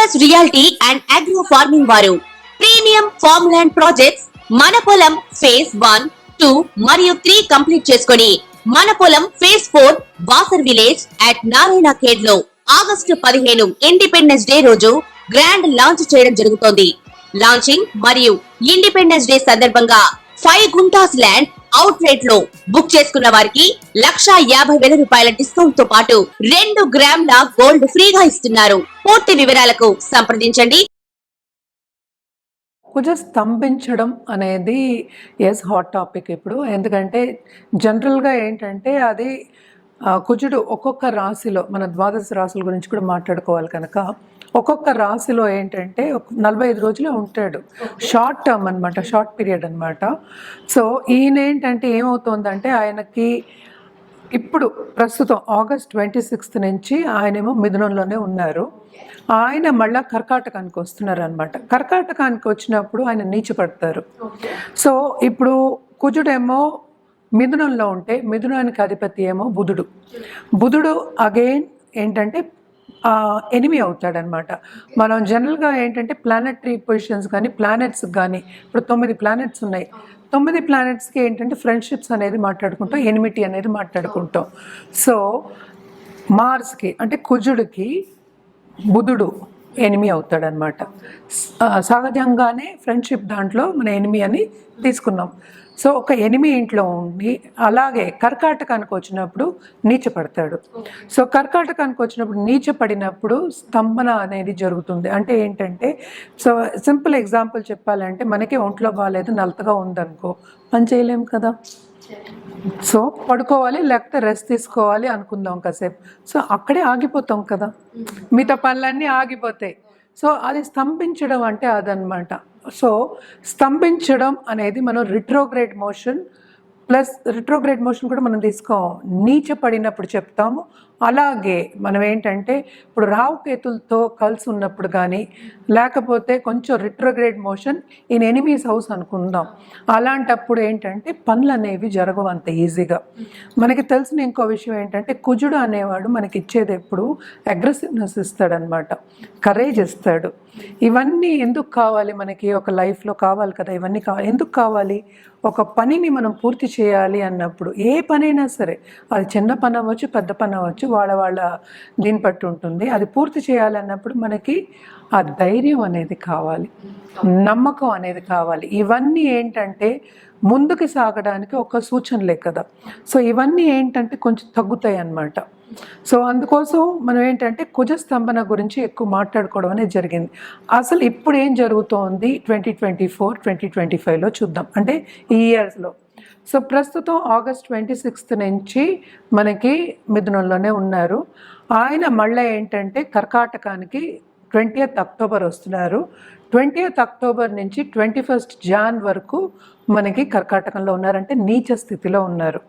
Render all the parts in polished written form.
Focus reality and agro farming వారు premium farm land projects మన పొలం ఫేజ్ 1, 2 మరియు 3 కంప్లీట్ చేసుకొని మన పొలం phase 4 Wasar village at Narayana Khed లో ఆగస్టు 15 ఇండిపెండెన్స్ డే రోజు గ్రాండ్ లాంచ్ చేయడం జరుగుతోంది. లాంచింగ్ మరియు ఇండిపెండెన్స్ డే సందర్భంగా 5 గుంటాస్ ల్యాండ్ అవుట్ రేట్ లో బుక్ చేసుకున్న వారికి 1,50,000 రూపాయల డిస్కౌంట్ తో పాటు 2 గ్రాముల గోల్డ్ ఫ్రీగా ఇస్తున్నారు. పూర్తి వివరాలకు సంప్రదించండి. కుజ స్తంభించడం అనేది హాట్ టాపిక్ ఇప్పుడు. ఎందుకంటే జనరల్గా ఏంటంటే అది కుజుడు ఒక్కొక్క రాశిలో, మన ద్వాదశ రాశుల గురించి కూడా మాట్లాడుకోవాలి కనుక, ఒక్కొక్క రాశిలో ఏంటంటే 45 రోజులే ఉంటాడు. షార్ట్ టర్మ్ అనమాట, షార్ట్ పీరియడ్ అనమాట. సో ఈయన ఏంటంటే ఏమవుతుందంటే ఆయనకి ఇప్పుడు ప్రస్తుతం ఆగస్ట్ 26 నుంచి ఆయనేమో మిథునంలోనే ఉన్నారు. ఆయన మళ్ళా కర్కాటకానికి వస్తున్నారు అనమాట. కర్కాటకానికి వచ్చినప్పుడు ఆయన నీచపడతారు. సో ఇప్పుడు కుజుడేమో మిథునంలో ఉంటే మిథునానికి అధిపతి ఏమో బుధుడు అగైన్ ఏంటంటే ఎనిమి అవుతాడనమాట. మనం జనరల్గా ఏంటంటే ప్లానెటరీ పొజిషన్స్ కానీ ప్లానెట్స్ కానీ ఇప్పుడు 9 ప్లానెట్స్ ఉన్నాయి. 9 ప్లానెట్స్కి ఏంటంటే ఫ్రెండ్షిప్స్ అనేది మాట్లాడుకుంటాం, ఎనిమిటీ అనేది మాట్లాడుకుంటాం. సో మార్స్కి అంటే కుజుడికి బుధుడు ఎనిమి అవుతాడనమాట. సహజంగానే ఫ్రెండ్షిప్ దాంట్లో మన ఎనిమి అని తీసుకున్నాం. సో ఒక ఎనిమి ఇంట్లో ఉండి అలాగే కర్కాటకానికి వచ్చినప్పుడు నీచపడతాడు. సో కర్కాటకానికి వచ్చినప్పుడు నీచపడినప్పుడు స్తంభన అనేది జరుగుతుంది. అంటే ఏంటంటే, సో సింపుల్ ఎగ్జాంపుల్ చెప్పాలంటే మనకి ఒంట్లో బాగాలేదు, నలతగా ఉందనుకో, పని చేయలేము కదా. సో పడుకోవాలి, లేకపోతే రెస్ట్ తీసుకోవాలి అనుకుందాం కాసేపు. సో అక్కడే ఆగిపోతాం కదా, మిగతా పనులన్నీ ఆగిపోతాయి. సో అది స్తంభించడం అంటే అదనమాట. సో స్తంభించడం అనేది మనం రిట్రోగ్రేడ్ మోషన్ కూడా మనం నీచ పడినప్పుడు చెప్తాము. అలాగే మనం ఏంటంటే ఇప్పుడు రావుకేతులతో కలిసి ఉన్నప్పుడు కానీ, లేకపోతే కొంచెం retrograde motion in enemies house అనుకుందాం, అలాంటప్పుడు ఏంటంటే పనులు అనేవి జరగవు అంత ఈజీగా. మనకి తెలిసిన ఇంకో విషయం ఏంటంటే కుజుడు అనేవాడు మనకి ఇచ్చేది ఎప్పుడు అగ్రెసివ్నెస్ ఇస్తాడనమాట, కరేజ్ ఇస్తాడు. ఇవన్నీ ఎందుకు కావాలి మనకి? ఒక లైఫ్లో కావాలి కదా ఇవన్నీ. ఎందుకు కావాలి? ఒక పనిని మనం పూర్తి చేయాలి అన్నప్పుడు, ఏ పనైనా సరే, అది చిన్న పని అవ్వచ్చు, పెద్ద పని అవ్వచ్చు, వాళ్ళ దీన్ని బట్టి ఉంటుంది. అది పూర్తి చేయాలన్నప్పుడు మనకి ఆ ధైర్యం అనేది కావాలి, నమ్మకం అనేది కావాలి. ఇవన్నీ ఏంటంటే ముందుకు సాగడానికి ఒక సూచనలే కదా. సో ఇవన్నీ ఏంటంటే కొంచెం తగ్గుతాయి అన్నమాట. సో అందుకోసం మనం ఏంటంటే కుజ స్తంభన గురించి ఎక్కువ మాట్లాడుకోవడం అనేది జరిగింది. అసలు ఇప్పుడు ఏం జరుగుతోంది 2024, 2025లో చూద్దాం, అంటే ఈ ఇయర్స్లో. సో ప్రస్తుతం ఆగస్ట్ 26 నుంచి మనకి మిథునంలోనే ఉన్నారు. ఆయన మళ్ళీ ఏంటంటే కర్కాటకానికి 20th అక్టోబర్ వస్తున్నారు. 20th అక్టోబర్ నుంచి 21st జాన్ వరకు మనకి కర్కాటకంలో ఉన్నారంటే నీచ స్థితిలో ఉన్నారు.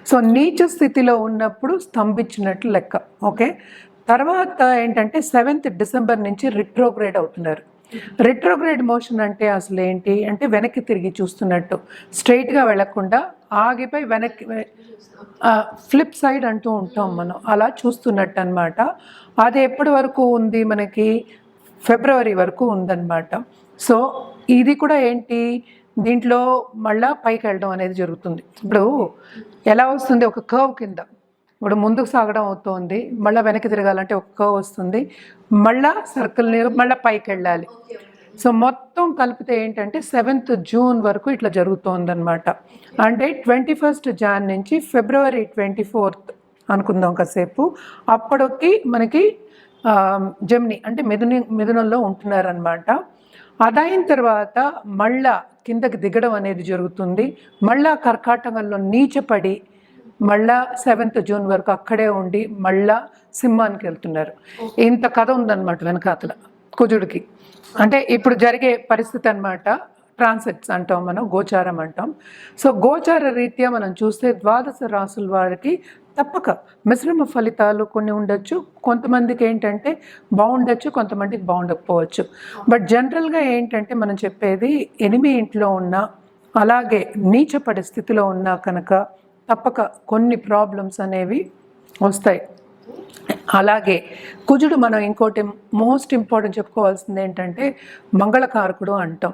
సో నీచ స్థితిలో ఉన్నప్పుడు స్తంభించినట్లు లెక్క. ఓకే, తర్వాత ఏంటంటే 7th డిసెంబర్ నుంచి రిట్రోగ్రేడ్ అవుతున్నారు. రిట్రోగ్రేడ్ మోషన్ అంటే అసలు ఏంటి అంటే వెనక్కి తిరిగి చూస్తున్నట్టు, స్ట్రైట్గా వెళ్లకుండా ఆగిపోయి వెనక్కి ఫ్లిప్ సైడ్ అంటూ ఉంటాం మనం, అలా చూస్తున్నట్టు అనమాట. అది ఎప్పటి వరకు ఉంది మనకి? ఫిబ్రవరి వరకు ఉందన్నమాట. సో ఇది కూడా ఏంటి, దీంట్లో మళ్ళా పైకి వెళ్ళడం అనేది జరుగుతుంది. ఇప్పుడు ఎలా వస్తుంది? ఒక కర్వ్ కింద, ఇప్పుడు ముందుకు సాగడం అవుతుంది, మళ్ళీ వెనక్కి తిరగాలంటే ఒక కర్వ్ వస్తుంది, మళ్ళా సర్కిల్ మళ్ళీ పైకి వెళ్ళాలి. సో మొత్తం కలిపితే ఏంటంటే 7th జూన్ వరకు ఇట్లా జరుగుతుందన్నమాట. అంటే 21st జాన్ నుంచి ఫిబ్రవరి 24th అనుకుందాం కాసేపు, అప్పటికి మనకి జెమిని అంటే మిథునంలో ఉంటున్నారనమాట. అదైన తర్వాత మళ్ళా కిందకి దిగడం అనేది జరుగుతుంది. మళ్ళా కర్కాటకంలో నీచపడి మళ్ళా 7th జూన్ వరకు అక్కడే ఉండి మళ్ళా సింహానికి వెళ్తున్నారు. ఇంత కథ ఉందన్నమాట వెనకాతల కుజుడికి. అంటే ఇప్పుడు జరిగే పరిస్థితి అనమాట. ట్రాన్సిట్స్ అంటాం మనం, గోచారం అంటాం. సో గోచార రీత్యా మనం చూస్తే ద్వాదశ రాసుల వారికి తప్పక మిశ్రమ ఫలితాలు కొన్ని ఉండొచ్చు. కొంతమందికి ఏంటంటే బాగుండొచ్చు, కొంతమందికి బాగుండకపోవచ్చు. బట్ జనరల్గా ఏంటంటే మనం చెప్పేది ఎనిమి ఇంట్లో ఉన్న, అలాగే నీచ పరిస్థితిలో ఉన్నా కనుక తప్పక కొన్ని ప్రాబ్లమ్స్ అనేవి వస్తాయి. అలాగే కుజుడు మనం ఇంకోటి మోస్ట్ ఇంపార్టెంట్ చెప్పుకోవాల్సింది ఏంటంటే మంగళకారకుడు అంటాం.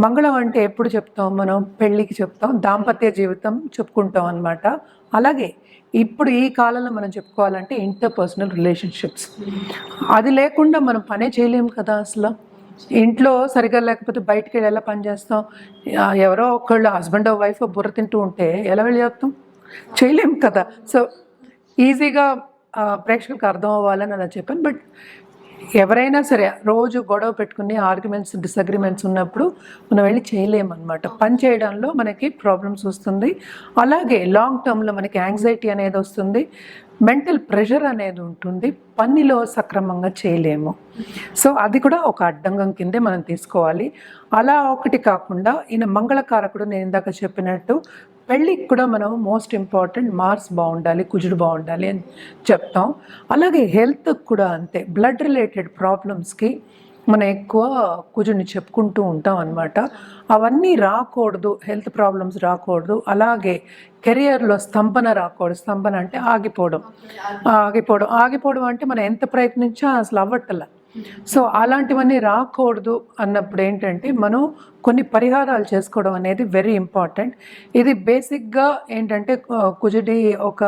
మంగళం అంటే ఎప్పుడు చెప్తాం మనం? పెళ్ళికి చెప్తాం, దాంపత్య జీవితం చెప్పుకుంటాం అన్నమాట. అలాగే ఇప్పుడు ఈ కాలంలో మనం చెప్పుకోవాలంటే ఇంటర్పర్సనల్ రిలేషన్షిప్స్. అది లేకుండా మనం పనే చేయలేము కదా అసలు. ఇంట్లో సరిగా లేకపోతే బయటికి వెళ్ళి ఎలా పని చేస్తాం? ఎవరో ఒకళ్ళు హస్బెండ్ వైఫ్ బుర్ర తింటూ ఉంటే ఎలా వెళ్ళి చేస్తాం? చేయలేము కదా. సో ఈజీగా ప్రేక్షకులకు అర్థం అవ్వాలని అలా చెప్పాను. బట్ ఎవరైనా సరే రోజు గొడవ పెట్టుకుని ఆర్గ్యుమెంట్స్, డిసగ్రిమెంట్స్ ఉన్నప్పుడు మనం వెళ్ళి చేయలేమన్నమాట. పని చేయడంలో మనకి ప్రాబ్లమ్స్ వస్తుంది. అలాగే లాంగ్ టర్మ్లో మనకి యాంగ్జైటీ అనేది వస్తుంది, మెంటల్ ప్రెషర్ అనేది ఉంటుంది, పనిలో సక్రమంగా చేయలేము. సో అది కూడా ఒక అడ్డంగం కిందే మనం తీసుకోవాలి. అలా ఒకటి కాకుండా ఈయన మంగళకారకుడు, నేను ఇందాక చెప్పినట్టు పెళ్ళికి కూడా మనం మోస్ట్ ఇంపార్టెంట్ మార్స్ బాగుండాలి, కుజుడు బాగుండాలి అని చెప్తాం. అలాగే హెల్త్కి కూడా అంతే. బ్లడ్ రిలేటెడ్ ప్రాబ్లమ్స్కి మనం ఎక్కువ కుజుడిని చెప్పుకుంటూ ఉంటాం అన్నమాట. అవన్నీ రాకూడదు, హెల్త్ ప్రాబ్లమ్స్ రాకూడదు. అలాగే కెరియర్లో స్తంభన రాకూడదు. స్తంభన అంటే ఆగిపోవడం అంటే మనం ఎంత ప్రయత్నించా అసలు అవ్వట్ల. సో అలాంటివన్నీ రాకూడదు అన్నప్పుడు ఏంటంటే మనం కొన్ని పరిహారాలు చేసుకోవడం అనేది వెరీ ఇంపార్టెంట్. ఇది బేసిక్గా ఏంటంటే కుజుడి ఒక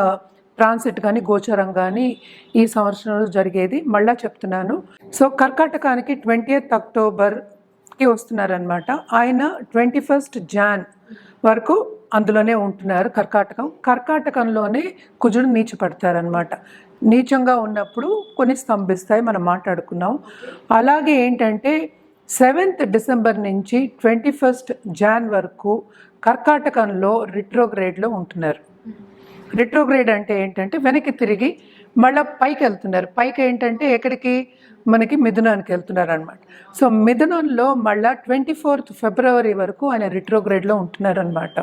ట్రాన్సిట్ కానీ గోచరం కానీ ఈ సంవత్సరంలో జరిగేది. మళ్ళా చెప్తున్నాను. సో కర్కాటకానికి 20th అక్టోబర్కి వస్తున్నారనమాట. ఆయన 21st జాన్ వరకు అందులోనే ఉంటున్నారు. కర్కాటకంలోనే కుజుడు నీచపడతారనమాట. నీచంగా ఉన్నప్పుడు కొన్ని స్తంభిస్తాయి, మనం మాట్లాడుకున్నాం. అలాగే ఏంటంటే 7th డిసెంబర్ నుంచి 21st జాన్ వరకు కర్కాటకంలో రిట్రోగ్రేడ్లో ఉంటున్నారు. రిట్రోగ్రేడ్ అంటే ఏంటంటే వెనక్కి తిరిగి మళ్ళీ పైకి వెళ్తున్నారు. పైకి ఏంటంటే ఎక్కడికి? మనకి మిథునానికి వెళ్తున్నారు అనమాట. సో మిథునంలో మళ్ళీ 24th ఫిబ్రవరి వరకు ఆయన రిట్రోగ్రేడ్లో ఉంటున్నారు అనమాట.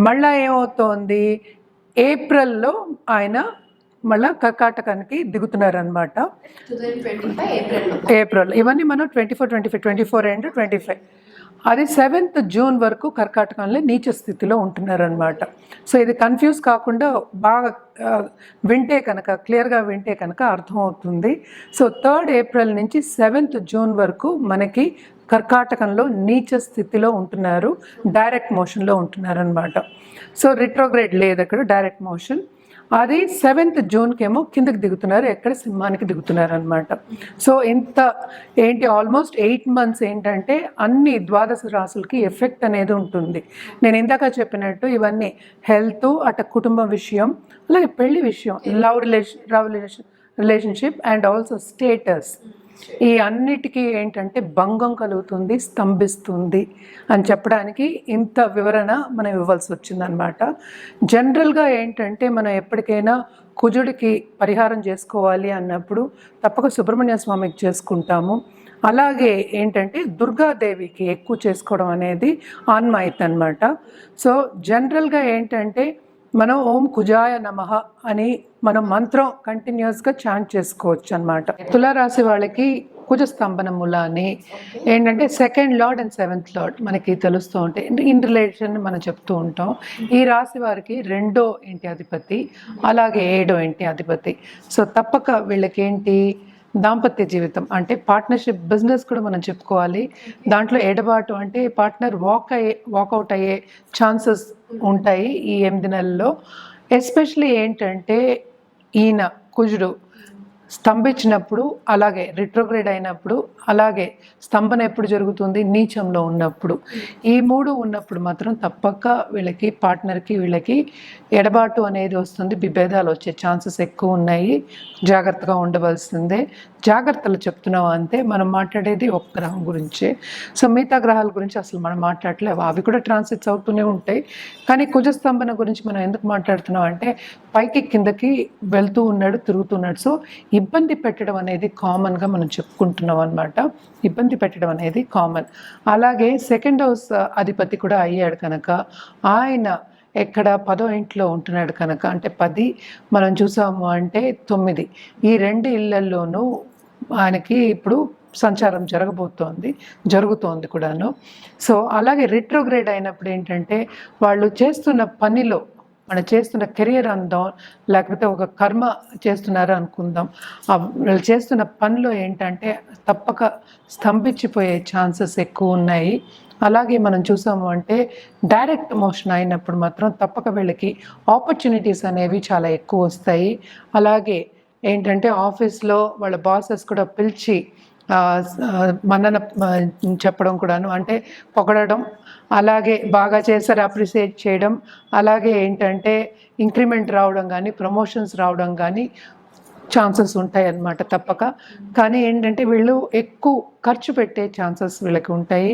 మళ్ళీ ఏమవుతోంది? ఏప్రిల్లో ఆయన మళ్ళీ కర్కాటకానికి దిగుతున్నారనమాట. ఏప్రిల్. ఇవన్నీ మనం 24 అండ్ 25. అది 7th జూన్ వరకు కర్కాటకంలో నీచ స్థితిలో ఉంటున్నారనమాట. సో ఇది కన్ఫ్యూజ్ కాకుండా బాగా వింటే కనుక, క్లియర్గా వింటే కనుక అర్థమవుతుంది. సో 3rd ఏప్రిల్ నుంచి 7th జూన్ వరకు మనకి కర్కాటకంలో నీచ స్థితిలో ఉంటున్నారు, డైరెక్ట్ మోషన్లో ఉంటున్నారనమాట. సో రిట్రోగ్రేడ్ లేదు అక్కడ, డైరెక్ట్ మోషన్. అది 7th జూన్కి ఏమో కిందకి దిగుతున్నారు, ఎక్కడ? సింహానికి దిగుతున్నారు అనమాట. సో ఇంత ఏంటి ఆల్మోస్ట్ 8 months ఏంటంటే అన్ని ద్వాదశ రాశులకి ఎఫెక్ట్ అనేది ఉంటుంది. నేను ఇందాక చెప్పినట్టు ఇవన్నీ హెల్త్, అట కుటుంబ విషయం, అలాగే పెళ్లి విషయం, love relationship and also status, ఈ అన్నిటికీ ఏంటంటే భంగం కలుగుతుంది, స్తంభిస్తుంది అని చెప్పడానికి ఇంత వివరణ మనం ఇవ్వాల్సి వచ్చిందనమాట. జనరల్గా ఏంటంటే మనం ఎప్పటికైనా కుజుడికి పరిహారం చేసుకోవాలి అన్నప్పుడు తప్పక సుబ్రహ్మణ్య స్వామికి చేసుకుంటాము. అలాగే ఏంటంటే దుర్గాదేవికి ఎక్కువ చేసుకోవడం అనేది ఆన్మాయిత్ అనమాట. సో జనరల్గా ఏంటంటే మనం ఓం కుజాయ నమః అని మనం మంత్రం కంటిన్యూస్గా చాంట్ చేసుకోవచ్చు అనమాట. తులారాశి వాళ్ళకి కుజ స్తంభన మూలాన్ని ఏంటంటే 2nd lord and 7th lord మనకి తెలుస్తూ ఉంటాయి. ఇన్ రిలేషన్ మనం చెప్తూ ఉంటాం. ఈ రాశి వారికి 2వ ఇంటి అధిపతి, అలాగే 7వ ఇంటి అధిపతి. సో తప్పక వీళ్ళకి ఏంటి దాంపత్య జీవితం అంటే పార్ట్నర్షిప్, బిజినెస్ కూడా మనం చెప్పుకోవాలి. దాంట్లో ఎడబాటు అంటే పార్ట్నర్ వాకౌట్ అయ్యే ఛాన్సెస్ ఉంటాయి ఈ 8 నెలల్లో. ఎస్పెషలీ ఏంటంటే ఈయన కుజుడు స్తంభించినప్పుడు, అలాగే రిట్రోగ్రేడ్ అయినప్పుడు, అలాగే స్తంభన ఎప్పుడు జరుగుతుంది? నీచంలో ఉన్నప్పుడు. ఈ 3 ఉన్నప్పుడు మాత్రం తప్పక వీళ్ళకి పార్ట్నర్కి వీళ్ళకి ఎడబాటు అనేది వస్తుంది, విభేదాలు వచ్చే ఛాన్సెస్ ఎక్కువ ఉన్నాయి. జాగ్రత్తగా ఉండవలసిందే. జాగ్రత్తలు చెప్తున్నాం అంతే. మనం మాట్లాడేది ఒక గ్రహం గురించే. సో మిగతా గ్రహాల గురించి అసలు మనం మాట్లాడలేవు, అవి కూడా ట్రాన్సిట్స్ అవుతూనే ఉంటాయి. కానీ కుజస్తంభన గురించి మనం ఎందుకు మాట్లాడుతున్నాం అంటే పైకి కిందకి వెళ్తూ ఉన్నాడు, తిరుగుతున్నాడు. సో ఇబ్బంది పెట్టడం అనేది కామన్గా మనం చెప్పుకుంటున్నాం అనమాట. ఇబ్బంది పెట్టడం అనేది కామన్. అలాగే 2nd హౌస్ అధిపతి కూడా అయ్యాడు కనుక ఆయన ఎక్కడ 10వ ఇంట్లో ఉంటున్నాడు కనుక, అంటే 10 మనం చూసాము అంటే 9, ఈ 2 ఇళ్లల్లోనూ ఆయనకి ఇప్పుడు సంచారం జరుగుతోంది కూడాను. సో అలాగే రిట్రోగ్రేడ్ అయినప్పుడు ఏంటంటే వాళ్ళు చేస్తున్న పనిలో మనం చేస్తున్న కెరియర్ అందాం, లేకపోతే ఒక కర్మ చేస్తున్నారు అనుకుందాం. వీళ్ళు చేస్తున్న పనిలో ఏంటంటే తప్పక స్తంభించిపోయే ఛాన్సెస్ ఎక్కువ ఉన్నాయి. అలాగే మనం చూసాము అంటే డైరెక్ట్ మోషన్ అయినప్పుడు మాత్రం తప్పక వీళ్ళకి ఆపర్చునిటీస్ అనేవి చాలా ఎక్కువ వస్తాయి. అలాగే ఏంటంటే ఆఫీస్లో వాళ్ళ బాసెస్ కూడా పిలిచి మన్నన చెప్పడం కూడాను, అంటే పొగడడం, అలాగే బాగా చేశారు అప్రిషియేట్ చేయడం, అలాగే ఏంటంటే ఇంక్రిమెంట్ రావడం కానీ ప్రమోషన్స్ రావడం కానీ ఛాన్సెస్ ఉంటాయి అన్నమాట తప్పక. కానీ ఏంటంటే వీళ్ళు ఎక్కువ ఖర్చు పెట్టే ఛాన్సెస్ వీళ్ళకి ఉంటాయి.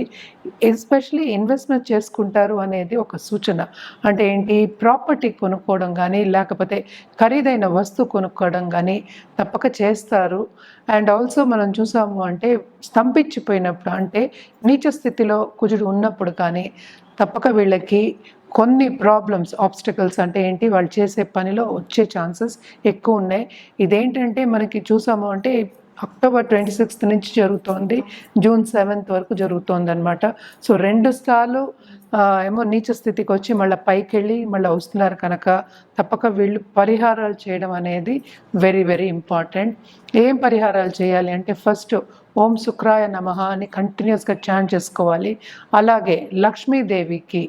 ఎస్పెషలీ ఇన్వెస్ట్మెంట్ చేసుకుంటారు అనేది ఒక సూచన. అంటే ఏంటి, ప్రాపర్టీ కొనుక్కోవడం కానీ లేకపోతే ఖరీదైన వస్తువు కొనుక్కోవడం కానీ తప్పక చేస్తారు. అండ్ ఆల్సో మనం చూసాము అంటే స్తంభించిపోయినప్పుడు, అంటే నీచ స్థితిలో కుజుడు ఉన్నప్పుడు కానీ తప్పక వీళ్ళకి కొన్ని ప్రాబ్లమ్స్, ఆబ్స్టికల్స్ అంటే ఏంటి, వాళ్ళు చేసే పనిలో వచ్చే ఛాన్సెస్ ఎక్కువ ఉన్నాయి. ఇదేంటంటే మనకి చూసాము అంటే అక్టోబర్ 26 నుంచి జరుగుతోంది, జూన్ 7 వరకు జరుగుతోంది అనమాట. సో 2 సార్లు ఏమో నీచ స్థితికి వచ్చి మళ్ళీ పైకి వెళ్ళి మళ్ళీ వస్తున్నారు కనుక తప్పక వీళ్ళు పరిహారాలు చేయడం అనేది వెరీ వెరీ ఇంపార్టెంట్. ఏం పరిహారాలు చేయాలి అంటే ఫస్ట్ ఓం శుక్రాయ నమః అని కంటిన్యూస్గా చాంట్ చేసుకోవాలి. అలాగే లక్ష్మీదేవికి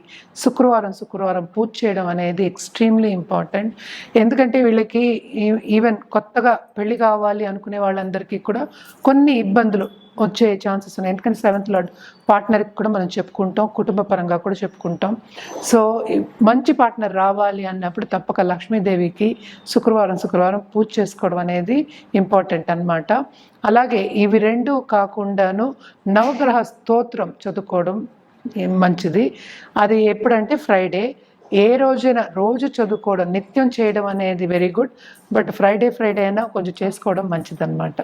శుక్రవారం పూజ చేయడం అనేది ఎక్స్ట్రీమ్లీ ఇంపార్టెంట్. ఎందుకంటే వీళ్ళకి ఈవెన్ కొత్తగా పెళ్లి కావాలి అనుకునే వాళ్ళందరికీ కూడా కొన్ని ఇబ్బందులు వచ్చే ఛాన్సెస్ ఉన్నాయి. ఎందుకంటే 7th లార్డ్ పార్ట్నర్కి కూడా మనం చెప్పుకుంటాం, కుటుంబ పరంగా కూడా చెప్పుకుంటాం. సో మంచి పార్ట్నర్ రావాలి అన్నప్పుడు తప్పక లక్ష్మీదేవికి శుక్రవారం పూజ చేసుకోవడం అనేది ఇంపార్టెంట్ అన్నమాట. అలాగే ఇవి రెండు కాకుండాను నవగ్రహ స్తోత్రం చదువుకోవడం మంచిది. అది ఎప్పుడంటే ఫ్రైడే. ఏ రోజైనా రోజు చదువుకోవడం, నిత్యం చేయడం అనేది వెరీ గుడ్. బట్ ఫ్రైడే అయినా కొంచెం చేసుకోవడం మంచిదన్నమాట.